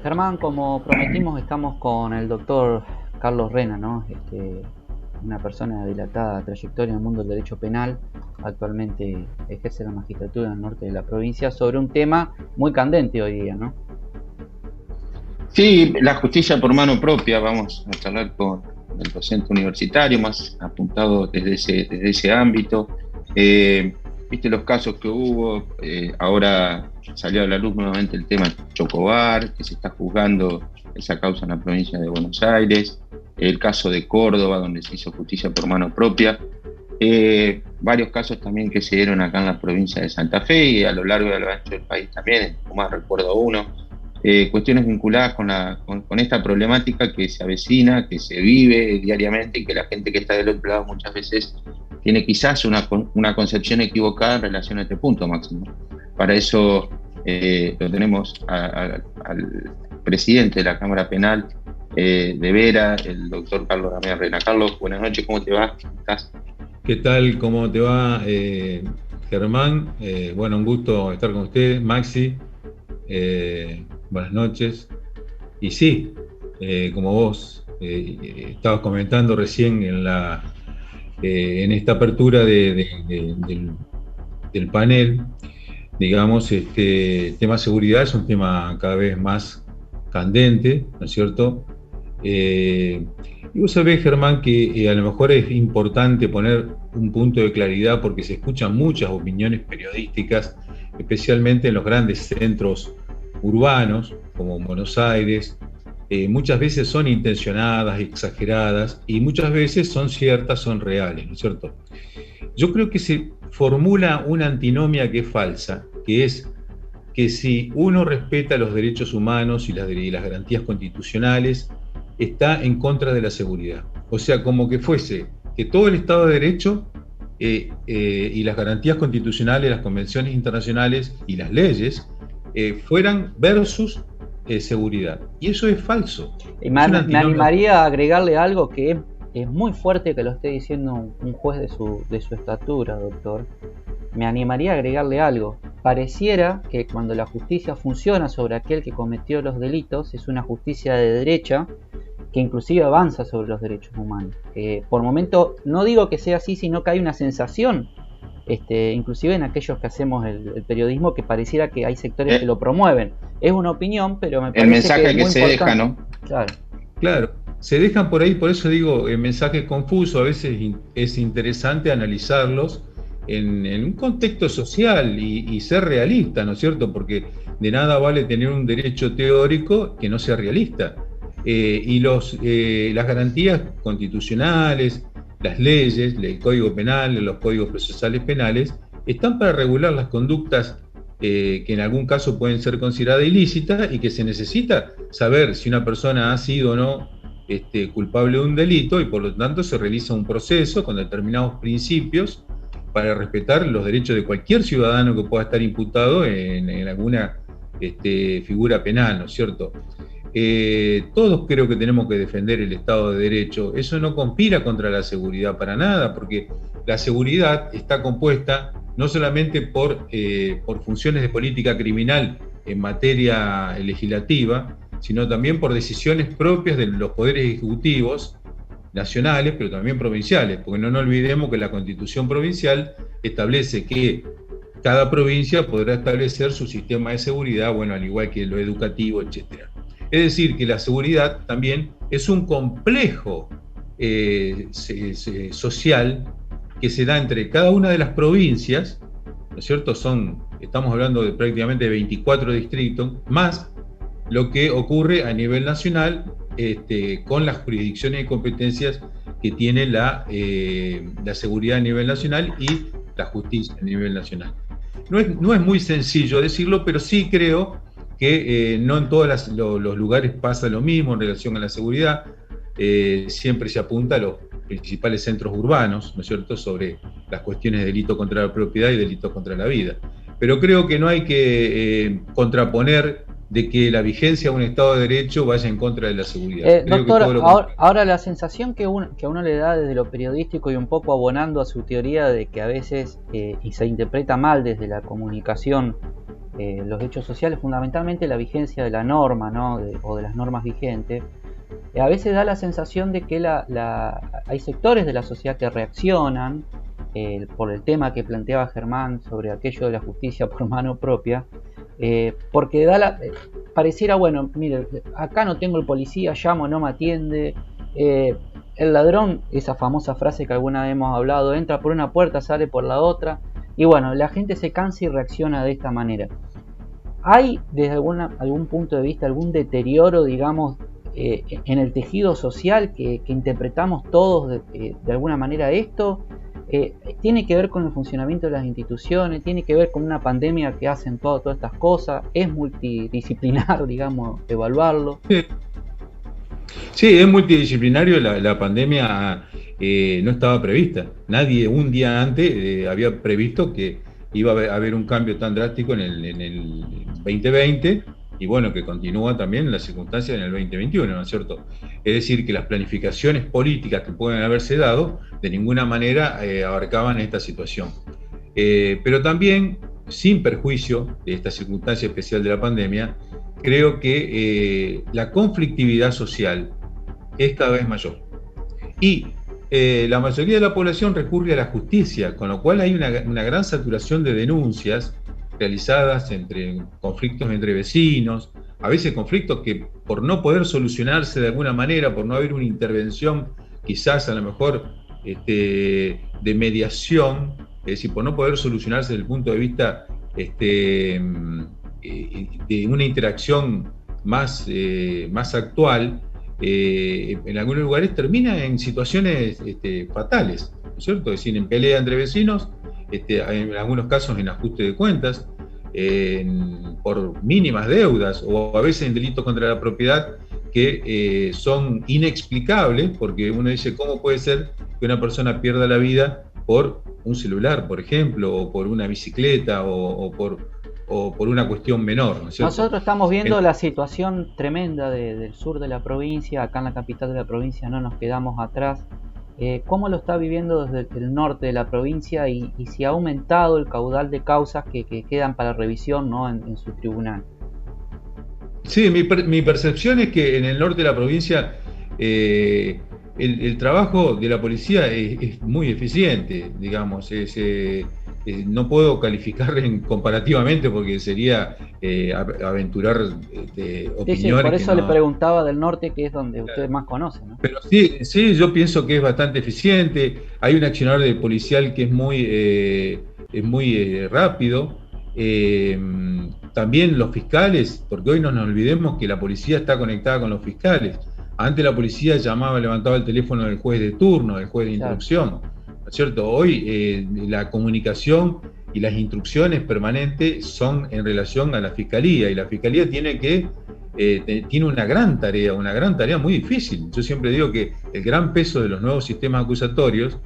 Germán, como prometimos, estamos con el doctor Carlos Rena, ¿no? Una persona de dilatada trayectoria en el mundo del derecho penal. Actualmente ejerce la magistratura en el norte de la provincia sobre un tema muy candente hoy día, ¿no? Sí, la justicia por mano propia, vamos a charlar con el docente universitario, más apuntado desde ese ámbito. Eh, Viste los casos que hubo, ahora salió a la luz nuevamente el tema Chocobar, que se está juzgando esa causa en la provincia de Buenos Aires, el caso de Córdoba, donde se hizo justicia por mano propia, varios casos también que se dieron acá en la provincia de Santa Fe y a lo largo y a lo ancho del país también, en Tucumán recuerdo uno. Cuestiones vinculadas con esta problemática que se avecina, que se vive diariamente y que la gente que está del otro lado muchas veces tiene quizás una concepción equivocada en relación a este punto, Máximo. Para eso lo tenemos al presidente de la Cámara Penal de Vera, el doctor Carlos Damián Rena. Carlos, buenas noches, ¿cómo te va? ¿Cómo estás? ¿Qué tal? ¿Cómo te va, Germán? Bueno, un gusto estar con usted, Maxi. Buenas noches. Y sí, como vos estabas comentando recién en esta apertura del panel, digamos, el tema seguridad es un tema cada vez más candente, ¿no es cierto? Y vos sabés, Germán, que a lo mejor es importante poner un punto de claridad porque se escuchan muchas opiniones periodísticas, especialmente en los grandes centros urbanos, como en Buenos Aires. Muchas veces son intencionadas, exageradas, y muchas veces son ciertas, son reales, ¿no es cierto? Yo creo que se formula una antinomia que es falsa, que es que si uno respeta los derechos humanos y las garantías constitucionales, está en contra de la seguridad. O sea, como que fuese que todo el Estado de Derecho y las garantías constitucionales, las convenciones internacionales y las leyes fueran versus seguridad. Y eso es falso. Y Es una me antinomia. animaría a agregarle algo que es muy fuerte que lo esté diciendo un juez de su estatura, doctor. Me animaría a agregarle algo. Pareciera que cuando la justicia funciona sobre aquel que cometió los delitos, es una justicia de derecha que inclusive avanza sobre los derechos humanos. Por momento, no digo que sea así, sino que hay una sensación, inclusive en aquellos que hacemos el periodismo, que pareciera que hay sectores que Eh, lo promueven. Es una opinión, pero me el parece que es mensaje que muy se deja, importante. ¿no? Claro. Claro, se dejan por ahí, por eso digo, mensajes confusos, a veces es interesante analizarlos en un contexto social y ser realista, ¿no es cierto? Porque de nada vale tener un derecho teórico que no sea realista. Las garantías constitucionales, las leyes, el Código Penal, los códigos procesales penales, están para regular las conductas que en algún caso pueden ser consideradas ilícitas y que se necesita saber si una persona ha sido o no culpable de un delito y por lo tanto se realiza un proceso con determinados principios para respetar los derechos de cualquier ciudadano que pueda estar imputado en alguna figura penal, ¿no es cierto? Todos creo que tenemos que defender el Estado de Derecho. Eso no conspira contra la seguridad para nada, porque la seguridad está compuesta no solamente por funciones de política criminal en materia legislativa, sino también por decisiones propias de los poderes ejecutivos nacionales, pero también provinciales, porque no nos olvidemos que la Constitución provincial establece que cada provincia podrá establecer su sistema de seguridad, bueno, al igual que lo educativo, etcétera. Es decir, que la seguridad también es un complejo social que se da entre cada una de las provincias, ¿no es cierto? Estamos hablando de prácticamente 24 distritos, más lo que ocurre a nivel nacional con las jurisdicciones y competencias que tiene la seguridad a nivel nacional y la justicia a nivel nacional. No es muy sencillo decirlo, pero sí creo que no en todos los lugares pasa lo mismo en relación a la seguridad. Siempre se apunta a los principales centros urbanos, ¿no es cierto?, sobre las cuestiones de delito contra la propiedad y delito contra la vida. Pero creo que no hay que contraponer de que la vigencia de un Estado de Derecho vaya en contra de la seguridad. Creo que Doctor, todo lo contrario. ahora la sensación que a uno le da desde lo periodístico y un poco abonando a su teoría de que a veces, y se interpreta mal desde la comunicación los hechos sociales, fundamentalmente la vigencia de la norma, ¿no? O de las normas vigentes, a veces da la sensación de que hay sectores de la sociedad que reaccionan por el tema que planteaba Germán sobre aquello de la justicia por mano propia, porque pareciera, bueno, mire, acá no tengo el policía, llamo, no me atiende, el ladrón, esa famosa frase que alguna vez hemos hablado, entra por una puerta, sale por la otra, y bueno, la gente se cansa y reacciona de esta manera. ¿Hay desde algún punto de vista algún deterioro, digamos, en el tejido social que interpretamos todos de alguna manera esto? ¿Tiene que ver con el funcionamiento de las instituciones? ¿Tiene que ver con una pandemia que hacen todas estas cosas? ¿Es multidisciplinar, digamos, evaluarlo? Sí, es multidisciplinario. La pandemia no estaba prevista. Nadie un día antes había previsto que iba a haber un cambio tan drástico en el 2020 y bueno, que continúa también en las circunstancias en el 2021, ¿no es cierto? Es decir, que las planificaciones políticas que pueden haberse dado de ninguna manera abarcaban esta situación. Pero también, sin perjuicio de esta circunstancia especial de la pandemia, creo que la conflictividad social es cada vez mayor. Y la mayoría de la población recurre a la justicia, con lo cual hay una gran saturación de denuncias realizadas entre conflictos entre vecinos, a veces conflictos que por no poder solucionarse de alguna manera, por no haber una intervención quizás a lo mejor de mediación, es decir, por no poder solucionarse desde el punto de vista de una interacción más actual, en algunos lugares termina en situaciones fatales, ¿no es cierto? Es decir, en pelea entre vecinos, en algunos casos en ajuste de cuentas, por mínimas deudas o a veces en delitos contra la propiedad que son inexplicables, porque uno dice, ¿cómo puede ser que una persona pierda la vida por un celular, por ejemplo, o por una bicicleta o por una cuestión menor, ¿no es cierto? Nosotros estamos viendo la situación tremenda del sur de la provincia, acá en la capital de la provincia no nos quedamos atrás. ¿Cómo lo está viviendo desde el norte de la provincia y si ha aumentado el caudal de causas que quedan para revisión, ¿no? en su tribunal? Sí, mi percepción es que en el norte de la provincia el trabajo de la policía es muy eficiente, digamos. No puedo calificar comparativamente porque sería aventurar opiniones. Sí, por eso le preguntaba del norte, que es donde ustedes más conocen, ¿no? Pero sí, yo pienso que es bastante eficiente. Hay un accionar de policial que es muy rápido. También los fiscales, porque hoy no nos olvidemos que la policía está conectada con los fiscales. Antes la policía levantaba el teléfono del juez de turno, del juez de instrucción, ¿no es cierto? Hoy la comunicación y las instrucciones permanentes son en relación a la fiscalía, y la fiscalía tiene una gran tarea muy difícil. Yo siempre digo que el gran peso de los nuevos sistemas acusatorios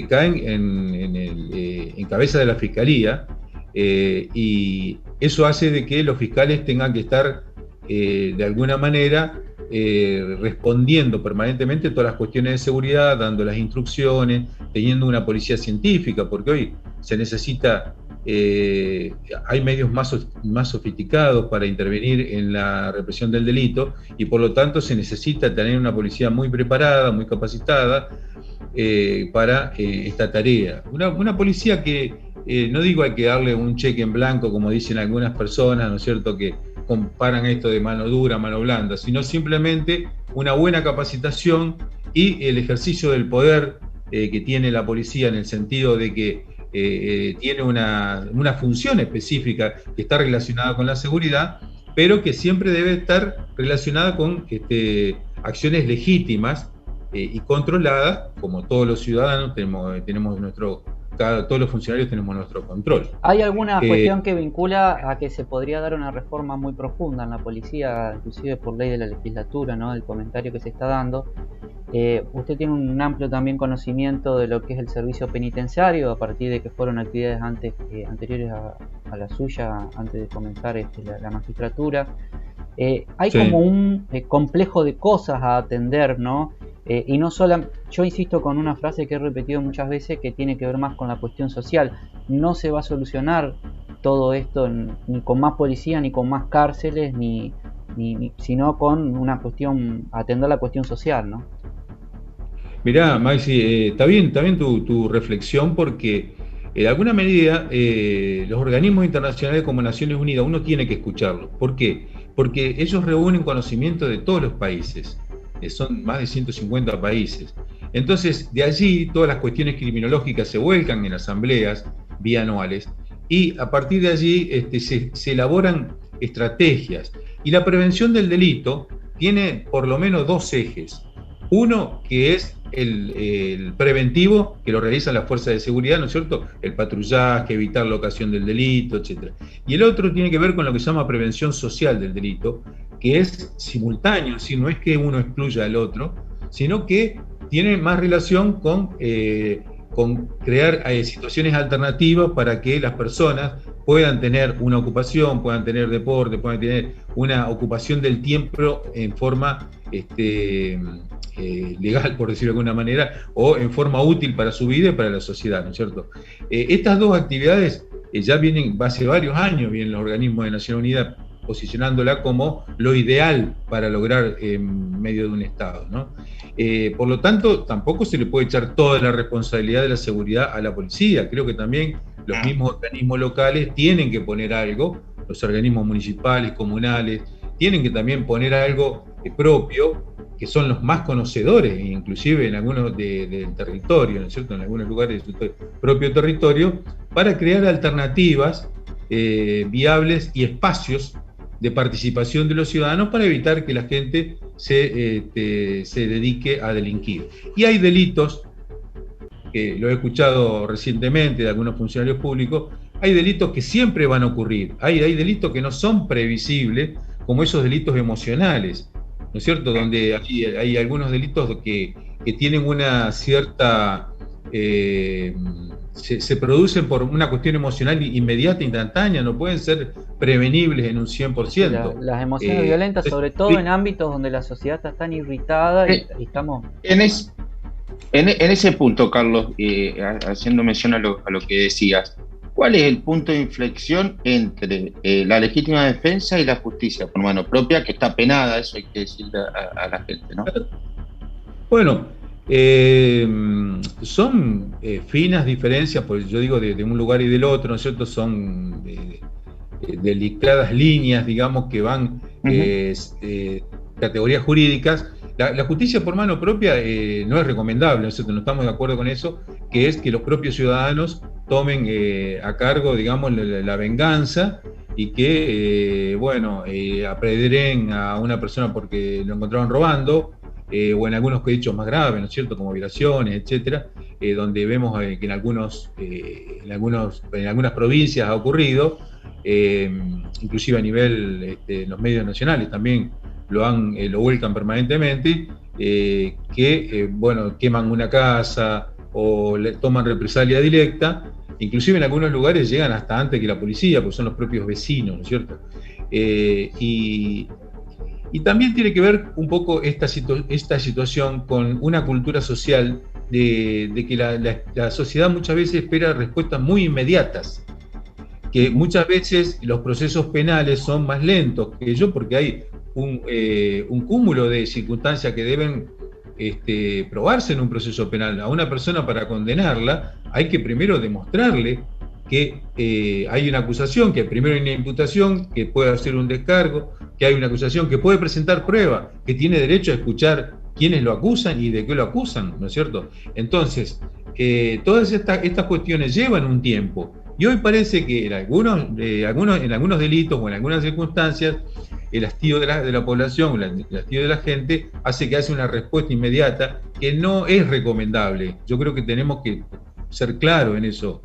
caen en cabeza de la fiscalía, y eso hace de que los fiscales tengan que estar de alguna manera respondiendo permanentemente a todas las cuestiones de seguridad, dando las instrucciones, teniendo una policía científica, porque hoy se necesita, hay medios más sofisticados para intervenir en la represión del delito, y por lo tanto se necesita tener una policía muy preparada, muy capacitada para esta tarea. Una policía que no digo hay que darle un cheque en blanco, como dicen algunas personas, ¿no es cierto?, que comparan esto de mano dura, mano blanda, sino simplemente una buena capacitación y el ejercicio del poder que tiene la policía, en el sentido de que tiene una función específica que está relacionada con la seguridad, pero que siempre debe estar relacionada con acciones legítimas y controladas, como todos los ciudadanos todos los funcionarios tenemos nuestro control. ¿Hay alguna cuestión que vincula a que se podría dar una reforma muy profunda en la policía, inclusive por ley de la legislatura, ¿no? El comentario que se está dando. Usted tiene un amplio también conocimiento de lo que es el servicio penitenciario, a partir de que fueron actividades anteriores a la suya, antes de comenzar la magistratura. Hay como un complejo de cosas a atender, ¿no? Y no solo, yo insisto con una frase que he repetido muchas veces, que tiene que ver más con la cuestión social. No se va a solucionar todo esto ni con más policía, ni con más cárceles, sino con una cuestión, atender la cuestión social, ¿no? Mirá, Maxi, está bien tu reflexión porque de alguna medida los organismos internacionales como Naciones Unidas uno tiene que escucharlos. ¿Por qué? Porque ellos reúnen conocimiento de todos los países, son más de 150 países. Entonces, de allí todas las cuestiones criminológicas se vuelcan en asambleas bianuales y a partir de allí se elaboran estrategias. Y la prevención del delito tiene por lo menos dos ejes. Uno que es el preventivo, que lo realizan las fuerzas de seguridad, ¿no es cierto? El patrullaje, evitar la ocasión del delito, etc. Y el otro tiene que ver con lo que se llama prevención social del delito, que es simultáneo, es decir, no es que uno excluya al otro, sino que tiene más relación con crear situaciones alternativas para que las personas puedan tener una ocupación, puedan tener deporte, puedan tener una ocupación del tiempo en forma legal, por decirlo de alguna manera, o en forma útil para su vida y para la sociedad, ¿no es cierto? Estas dos actividades ya vienen, hace varios años, vienen los organismos de Naciones Unidas posicionándola como lo ideal para lograr en medio de un Estado, ¿no? Por lo tanto, tampoco se le puede echar toda la responsabilidad de la seguridad a la policía. Creo que también los mismos organismos locales tienen que poner algo, los organismos municipales, comunales, tienen que también poner algo propio, que son los más conocedores, inclusive en algunos del territorio, ¿no es cierto?, en algunos lugares de su propio territorio, para crear alternativas viables y espacios de participación de los ciudadanos para evitar que la gente se dedique a delinquir. Y hay delitos, que lo he escuchado recientemente de algunos funcionarios públicos, hay delitos que siempre van a ocurrir, hay delitos que no son previsibles, como esos delitos emocionales, ¿no es cierto?, donde hay algunos delitos que tienen una cierta... se producen por una cuestión emocional inmediata, instantánea, no pueden ser prevenibles en un 100%. Las emociones violentas, sobre todo en ámbitos donde la sociedad está tan irritada y estamos... En ese punto, Carlos, haciendo mención a lo que decías, ¿cuál es el punto de inflexión entre la legítima defensa y la justicia por mano propia, que está penada? Eso hay que decirle a la gente, ¿no? Bueno, son finas diferencias, pues yo digo de un lugar y del otro, ¿no es cierto? Son delicadas líneas, digamos, que van categorías jurídicas. La justicia por mano propia no es recomendable, ¿no es cierto? No estamos de acuerdo con eso, que es que los propios ciudadanos tomen a cargo, digamos, la venganza y que, apedreen a una persona porque lo encontraron robando, o en algunos hechos más graves, ¿no es cierto?, como violaciones, etcétera, donde vemos que en algunas provincias ha ocurrido, inclusive a nivel los medios nacionales también lo vuelcan permanentemente, queman una casa o le toman represalia directa, inclusive en algunos lugares llegan hasta antes que la policía, porque son los propios vecinos, ¿no es cierto? Y también tiene que ver un poco esta situación con una cultura social de que la sociedad muchas veces espera respuestas muy inmediatas, que muchas veces los procesos penales son más lentos que ello porque hay un cúmulo de circunstancias que deben probarse en un proceso penal. A una persona, para condenarla hay que primero demostrarle que hay una acusación, que primero hay una imputación, que puede hacer un descargo, que hay una acusación, que puede presentar prueba, que tiene derecho a escuchar quiénes lo acusan y de qué lo acusan, ¿no es cierto? Entonces, todas estas cuestiones llevan un tiempo, y hoy parece que en algunos delitos o en algunas circunstancias, el hastío de la población, el hastío de la gente, hace que hace una respuesta inmediata que no es recomendable. Yo creo que tenemos que ser claros en eso,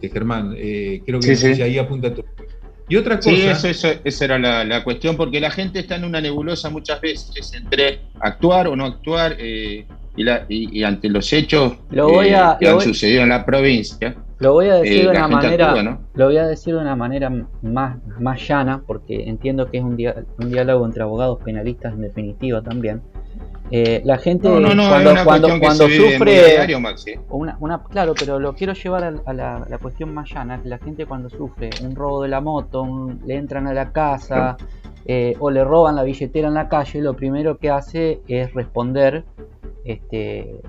Germán. Creo que sí. Ahí apunta todo. Y otra cosa... Sí, esa era la cuestión, porque la gente está en una nebulosa muchas veces entre actuar o no actuar, y ante los hechos que han sucedido en la provincia. Lo voy a decir de una manera, actúa, ¿no? Lo voy a decir de una manera más llana, porque entiendo que es un diálogo entre abogados penalistas en definitiva también. La gente No, es una cuestión que se vive sufre muy diario, Maxi. Claro, pero lo quiero llevar a la cuestión más llana, que la gente cuando sufre un robo de la moto, le entran a la casa o le roban la billetera en la calle, lo primero que hace es responder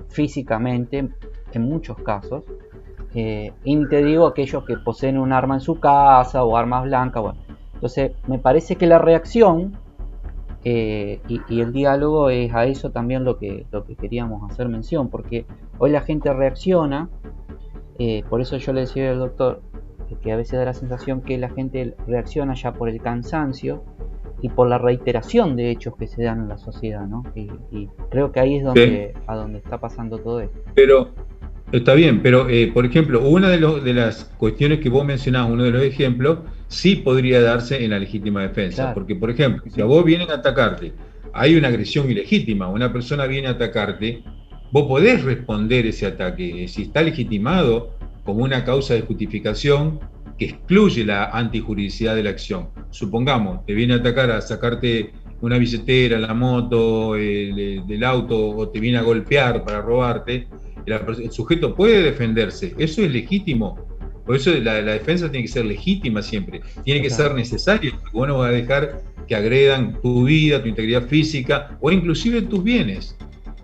físicamente en muchos casos. Y te digo aquellos que poseen un arma en su casa o armas blancas. Bueno, entonces me parece que la reacción y el diálogo es a eso también lo que queríamos hacer mención, porque hoy la gente reacciona, por eso yo le decía al doctor que a veces da la sensación que la gente reacciona ya por el cansancio y por la reiteración de hechos que se dan en la sociedad, ¿no? Y creo que ahí es donde está pasando todo esto. Pero está bien, pero por ejemplo, una de las cuestiones que vos mencionás, uno de los ejemplos, sí podría darse en la legítima defensa. Claro. Porque, por ejemplo, si a vos vienen a atacarte, hay una agresión ilegítima, una persona viene a atacarte, vos podés responder ese ataque. Si está legitimado como una causa de justificación que excluye la antijuridicidad de la acción. Supongamos, te viene a atacar a sacarte una billetera, la moto, del auto, o te viene a golpear para robarte. El sujeto puede defenderse, eso es legítimo. Por eso la defensa tiene que ser legítima siempre, tiene que ser necesaria, porque vos no vas a dejar que agredan tu vida, tu integridad física o inclusive tus bienes,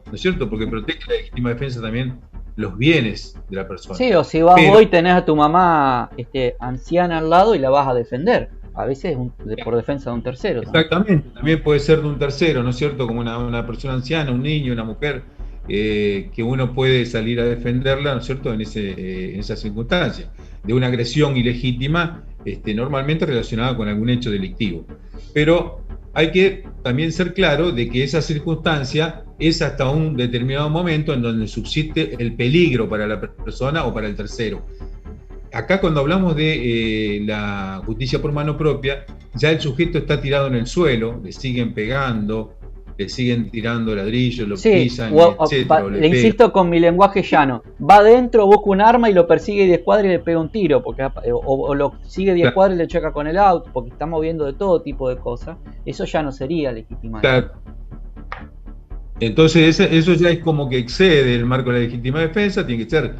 ¿no es cierto? Porque protege la legítima defensa también los bienes de la persona. Sí, o si vas hoy tenés a tu mamá anciana al lado y la vas a defender. A veces por defensa de un tercero. Exactamente, también puede ser de un tercero, ¿no es cierto? Como una persona anciana, un niño, una mujer, que uno puede salir a defenderla, ¿no es cierto?, en esa circunstancia, de una agresión ilegítima, normalmente relacionada con algún hecho delictivo. Pero hay que también ser claro de que esa circunstancia es hasta un determinado momento en donde subsiste el peligro para la persona o para el tercero. Acá cuando hablamos de la justicia por mano propia, ya el sujeto está tirado en el suelo, le siguen pegando, le siguen tirando ladrillos, lo pisan, etc. Le insisto con mi lenguaje llano, va adentro, busca un arma y lo persigue 10 cuadras y le pega un tiro, porque o lo sigue 10 cuadras y le choca con el auto, porque está moviendo de todo tipo de cosas. Eso ya no sería legitimado. Claro. Entonces eso ya es como que excede el marco de la legítima defensa, tiene que ser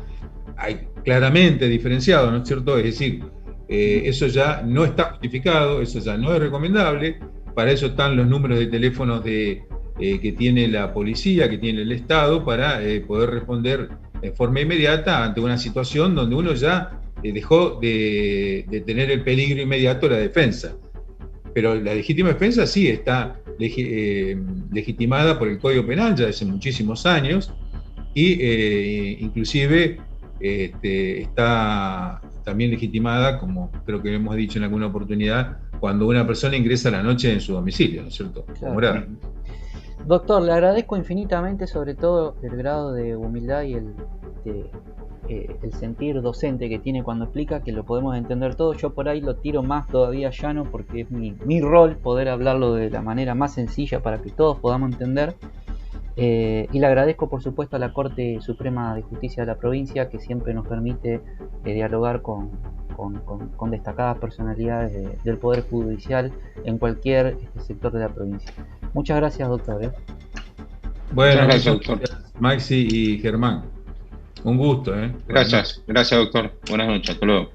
claramente diferenciado, ¿no es cierto? Es decir, eso ya no está justificado, eso ya no es recomendable. Para eso están los números de teléfonos que tiene la policía, que tiene el Estado, para poder responder de forma inmediata ante una situación donde uno ya dejó de tener el peligro inmediato de la defensa. Pero la legítima defensa sí está legitimada por el Código Penal ya hace muchísimos años y inclusive está también legitimada, como creo que hemos dicho en alguna oportunidad, cuando una persona ingresa a la noche en su domicilio, ¿no es cierto? Claro. Doctor, le agradezco infinitamente, sobre todo el grado de humildad y el sentir docente que tiene cuando explica, que lo podemos entender todo. Yo por ahí lo tiro más todavía llano, porque es mi rol poder hablarlo de la manera más sencilla para que todos podamos entender. Y le agradezco por supuesto a la Corte Suprema de Justicia de la provincia, que siempre nos permite dialogar con destacadas personalidades del Poder Judicial en cualquier sector de la provincia. Muchas gracias, doctor. Bueno, gracias, doctor. Maxi y Germán. Un gusto. Gracias, doctor. Buenas noches. Hasta luego.